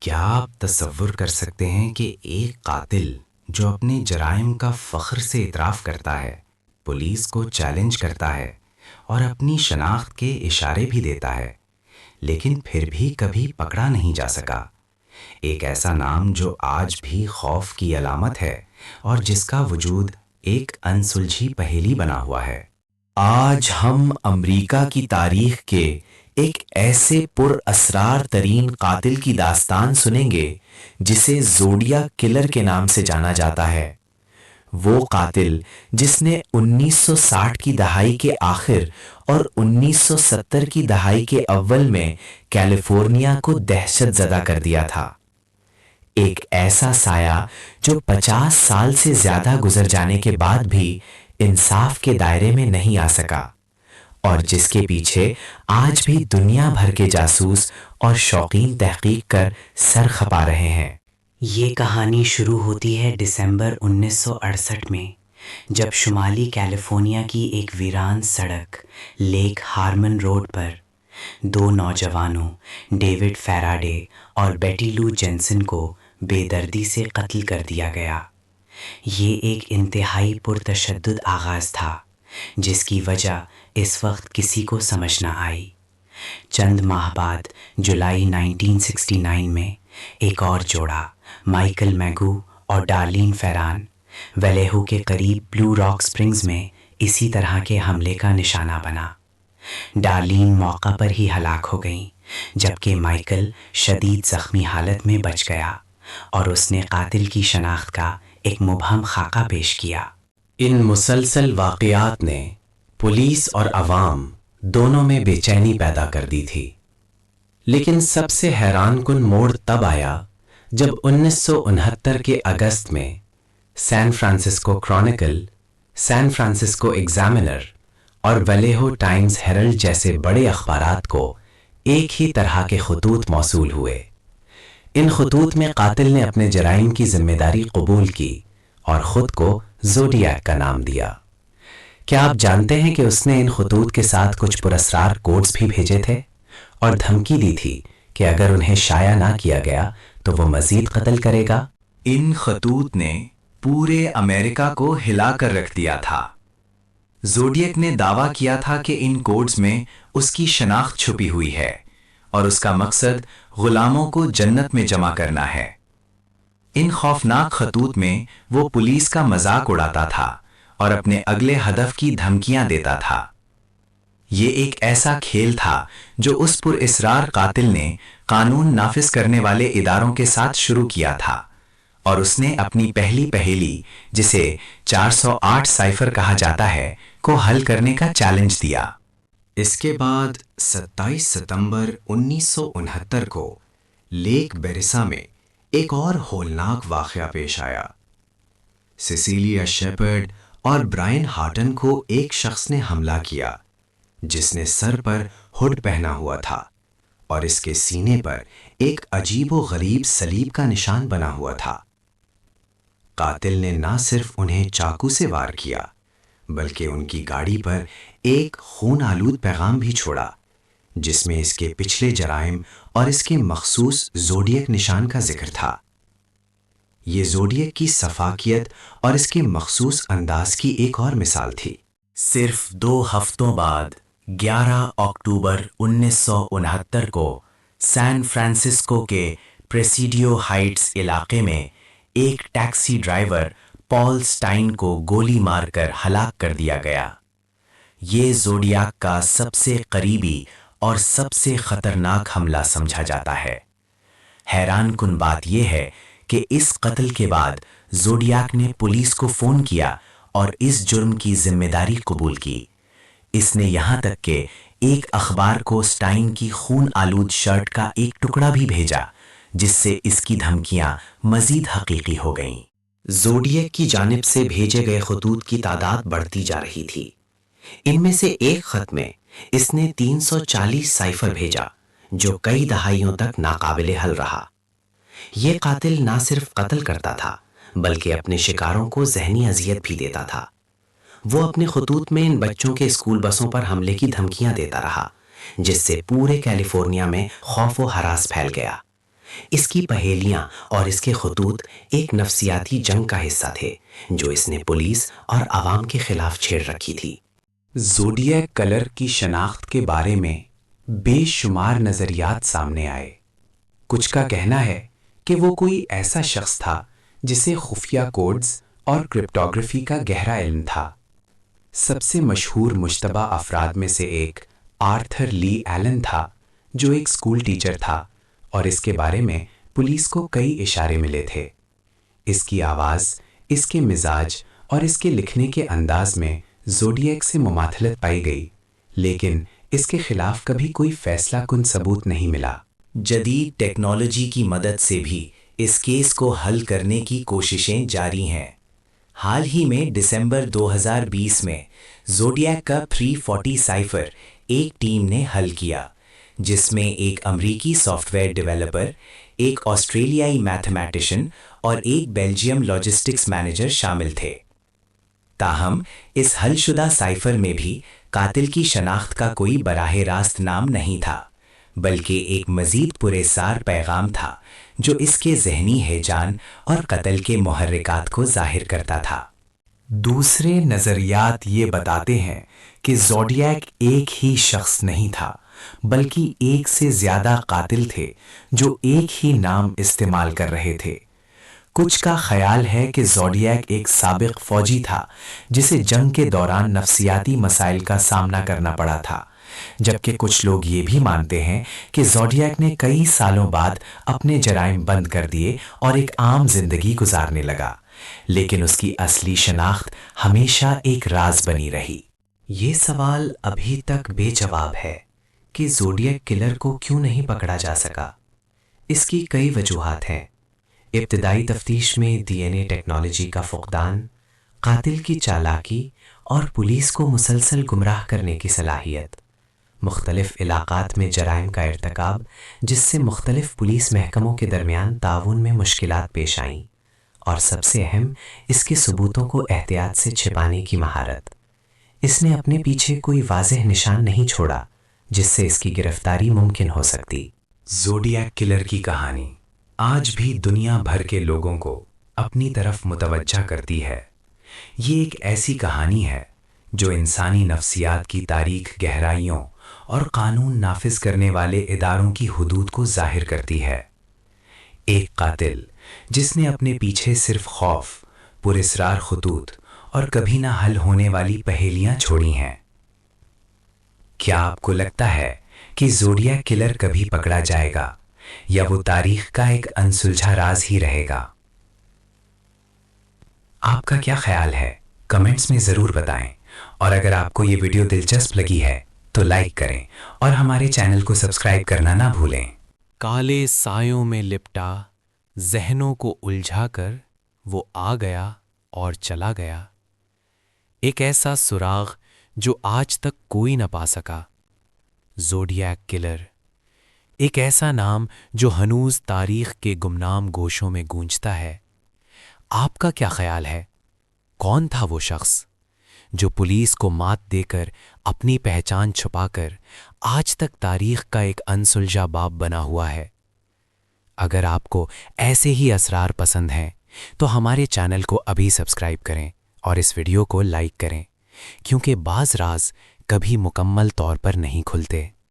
کیا آپ تصور کر سکتے ہیں کہ ایک قاتل جو اپنے جرائم کا فخر سے اعتراف کرتا ہے، پولیس کو چیلنج کرتا ہے اور اپنی شناخت کے اشارے بھی دیتا ہے، لیکن پھر بھی کبھی پکڑا نہیں جا سکا؟ ایک ایسا نام جو آج بھی خوف کی علامت ہے اور جس کا وجود ایک انسلجھی پہیلی بنا ہوا ہے۔ آج ہم امریکہ کی تاریخ کے ایک ایسے پر اسرار ترین قاتل کی داستان سنیں گے جسے زوڈیا کلر کے نام سے جانا جاتا ہے۔ وہ قاتل جس نے 1960 کی دہائی کے آخر اور 1970 کی دہائی کے اول میں کیلیفورنیا کو دہشت زدہ کر دیا تھا۔ ایک ایسا سایہ جو 50 سال سے زیادہ گزر جانے کے بعد بھی انصاف کے دائرے میں نہیں آ سکا، اور جس کے پیچھے آج بھی دنیا بھر کے جاسوس اور شوقین تحقیق کر سر کھپا رہے ہیں۔ یہ کہانی شروع ہوتی ہے دسمبر 1968 میں، جب شمالی کیلیفورنیا کی ایک ویران سڑک لیک ہارمن روڈ پر دو نوجوانوں ڈیوڈ فیراڈے اور بیٹی لو جینسن کو بے دردی سے قتل کر دیا گیا۔ یہ ایک انتہائی پرتشدد آغاز تھا جس کی وجہ اس وقت کسی کو سمجھ نہ آئی۔ چند ماہ بعد جولائی 1969 میں ایک اور جوڑا مائیکل میگو اور ڈارلین فیران ویلیہو کے قریب بلو راک سپرنگز میں اسی طرح کے حملے کا نشانہ بنا۔ ڈارلین موقع پر ہی ہلاک ہو گئیں، جبکہ مائیکل شدید زخمی حالت میں بچ گیا اور اس نے قاتل کی شناخت کا ایک مبہم خاکہ پیش کیا۔ ان مسلسل واقعات نے پولیس اور عوام دونوں میں بے چینی پیدا کر دی تھی، لیکن سب سے حیران کن موڑ تب آیا جب 1969 کے اگست میں San Francisco chronicle, San Francisco examiner اور ویلیہو ٹائمز ہیرلڈ جیسے بڑے اخبارات کو ایک ہی طرح کے خطوط موصول ہوئے۔ ان خطوط میں قاتل نے اپنے جرائم کی ذمہ داری قبول کی اور خود کو زوڈیاک کا نام دیا۔ کیا آپ جانتے ہیں کہ اس نے ان خطوط کے ساتھ کچھ پراسرار کوڈز بھی بھیجے تھے اور دھمکی دی تھی کہ اگر انہیں شائع نہ کیا گیا تو وہ مزید قتل کرے گا؟ ان خطوط نے پورے امریکہ کو ہلا کر رکھ دیا تھا۔ زوڈیاک نے دعویٰ کیا تھا کہ ان کوڈز میں اس کی شناخت چھپی ہوئی ہے اور اس کا مقصد غلاموں کو جنت میں جمع کرنا ہے۔ ان خوفناک خطوط میں وہ پولیس کا مذاق اڑاتا تھا اور اپنے اگلے ہدف کی دھمکیاں دیتا تھا۔ یہ ایک ایسا کھیل تھا جو اس پر اصرار قاتل نے قانون نافذ کرنے والے اداروں کے ساتھ شروع کیا تھا، اور اس نے اپنی پہلی پہیلی، جسے 408 سائفر کہا جاتا ہے، کو حل کرنے کا چیلنج دیا۔ اس کے بعد 27 ستمبر 1969 کو لیک بیریسا میں ایک اور ہولناک واقعہ پیش آیا۔ سیسیلیا شیپرڈ اور برائن ہارٹن کو ایک شخص نے حملہ کیا جس نے سر پر ہڈ پہنا ہوا تھا اور اس کے سینے پر ایک عجیب و غریب صلیب کا نشان بنا ہوا تھا۔ قاتل نے نہ صرف انہیں چاقو سے وار کیا بلکہ ان کی گاڑی پر ایک خون آلود پیغام بھی چھوڑا جس میں اس کے پچھلے جرائم اور اس کے مخصوص زوڈیاک نشان کا ذکر تھا۔ یہ زوڈیاک کی سفاکیت اور اس کے مخصوص انداز کی ایک اور مثال تھی۔ صرف 2 ہفتوں بعد 11 اکتوبر 1969 کو سین فرانسسکو کے پریسیڈیو ہائٹس علاقے میں ایک ٹیکسی ڈرائیور پال سٹائن کو گولی مار کر ہلاک کر دیا گیا۔ یہ زوڈیاک کا سب سے قریبی اور سب سے خطرناک حملہ سمجھا جاتا ہے۔ حیران کن بات یہ ہے کہ اس قتل کے بعد زوڈیاک نے پولیس کو فون کیا اور اس جرم کی ذمہ داری قبول کی۔ اس نے یہاں تک کہ ایک اخبار کو سٹائن کی خون آلود شرٹ کا ایک ٹکڑا بھی بھیجا، جس سے اس کی دھمکیاں مزید حقیقی ہو گئیں۔ زوڈیاک کی جانب سے بھیجے گئے خطوط کی تعداد بڑھتی جا رہی تھی۔ ان میں سے ایک خط میں اس نے 340 سائفر بھیجا جو کئی دہائیوں تک ناقابل حل رہا۔ یہ قاتل نہ صرف قتل کرتا تھا بلکہ اپنے شکاروں کو ذہنی اذیت بھی دیتا تھا۔ وہ اپنے خطوط میں ان بچوں کے اسکول بسوں پر حملے کی دھمکیاں دیتا رہا، جس سے پورے کیلیفورنیا میں خوف و ہراس پھیل گیا۔ اس کی پہیلیاں اور اس کے خطوط ایک نفسیاتی جنگ کا حصہ تھے جو اس نے پولیس اور عوام کے خلاف چھیڑ رکھی تھی۔ زوڈیاک کلر کی شناخت کے بارے میں بے شمار نظریات سامنے آئے۔ کچھ کا کہنا ہے کہ وہ کوئی ایسا شخص تھا جسے خفیہ کوڈز اور کرپٹوگرافی کا گہرا علم تھا۔ سب سے مشہور مشتبہ افراد میں سے ایک آرتھر لی ایلن تھا، جو ایک اسکول ٹیچر تھا، اور اس کے بارے میں پولیس کو کئی اشارے ملے تھے۔ اس کی آواز، اس کے مزاج اور اس کے لکھنے کے انداز میں زوڈیاک سے مماثلت پائی گئی، لیکن اس کے خلاف کبھی کوئی فیصلہ کن ثبوت نہیں ملا۔ جدید ٹیکنالوجی کی مدد سے بھی اس کیس کو حل کرنے کی کوششیں جاری ہیں۔ حال ہی میں دسمبر 2020 میں زوڈیاک کا 340 سائفر ایک ٹیم نے حل کیا، جس میں ایک امریکی سافٹ ویئر ڈیولپر، ایک آسٹریلیائی میتھمیٹیشین اور ایک بیلجیم لاجسٹکس مینیجر شامل تھے۔ تاہم اس حل شدہ سائفر میں بھی قاتل کی شناخت کا کوئی براہ راست نام نہیں تھا، بلکہ ایک مزید پراسرار پیغام تھا جو اس کے ذہنی ہیجان اور قتل کے محرکات کو ظاہر کرتا تھا۔ دوسرے نظریات یہ بتاتے ہیں کہ زوڈیاک ایک ہی شخص نہیں تھا، بلکہ ایک سے زیادہ قاتل تھے جو ایک ہی نام استعمال کر رہے تھے۔ کچھ کا خیال ہے کہ زوڈیاک ایک سابق فوجی تھا جسے جنگ کے دوران نفسیاتی مسائل کا سامنا کرنا پڑا تھا، جبکہ کچھ لوگ یہ بھی مانتے ہیں کہ زوڈیاک نے کئی سالوں بعد اپنے جرائم بند کر دیے اور ایک عام زندگی گزارنے لگا، لیکن اس کی اصلی شناخت ہمیشہ ایک راز بنی رہی۔ یہ سوال ابھی تک بے جواب ہے کہ زوڈیاک کلر کو کیوں نہیں پکڑا جا سکا۔ اس کی کئی وجوہات ہیں۔ ابتدائی تفتیش میں ڈی این اے ٹیکنالوجی کا فقدان، قاتل کی چالاکی اور پولیس کو مسلسل گمراہ کرنے کی صلاحیت، مختلف علاقات میں جرائم کا ارتکاب جس سے مختلف پولیس محکموں کے درمیان تعاون میں مشکلات پیش آئیں، اور سب سے اہم اس کے ثبوتوں کو احتیاط سے چھپانے کی مہارت۔ اس نے اپنے پیچھے کوئی واضح نشان نہیں چھوڑا جس سے اس کی گرفتاری ممکن ہو سکتی۔ زوڈیاک کلر کی کہانی آج بھی دنیا بھر کے لوگوں کو اپنی طرف متوجہ کرتی ہے۔ یہ ایک ایسی کہانی ہے جو انسانی نفسیات کی تاریک گہرائیوں اور قانون نافذ کرنے والے اداروں کی حدود کو ظاہر کرتی ہے۔ ایک قاتل جس نے اپنے پیچھے صرف خوف، پراسرار خطوط اور کبھی نہ حل ہونے والی پہیلیاں چھوڑی ہیں۔ کیا آپ کو لگتا ہے کہ زوڈیاک کلر کبھی پکڑا جائے گا، یا وہ تاریخ کا ایک انسلجھا راز ہی رہے گا؟ آپ کا کیا خیال ہے؟ کمنٹس میں ضرور بتائیں، اور اگر آپ کو یہ ویڈیو دلچسپ لگی ہے تو لائک کریں اور ہمارے چینل کو سبسکرائب کرنا نہ بھولیں۔ کالے سایوں میں لپٹا ذہنوں کو الجھا کر وہ آ گیا اور چلا گیا، ایک ایسا سراغ جو آج تک کوئی نہ پا سکا۔ زوڈیاک کلر، ایک ایسا نام جو ہنوز تاریخ کے گمنام گوشوں میں گونجتا ہے۔ آپ کا کیا خیال ہے؟ کون تھا وہ شخص جو پولیس کو مات دے کر اپنی پہچان چھپا کر آج تک تاریخ کا ایک انسلجھا باب بنا ہوا ہے؟ اگر آپ کو ایسے ہی اسرار پسند ہیں تو ہمارے چینل کو ابھی سبسکرائب کریں اور اس ویڈیو کو لائک کریں، کیونکہ بعض راز کبھی مکمل طور پر نہیں کھلتے۔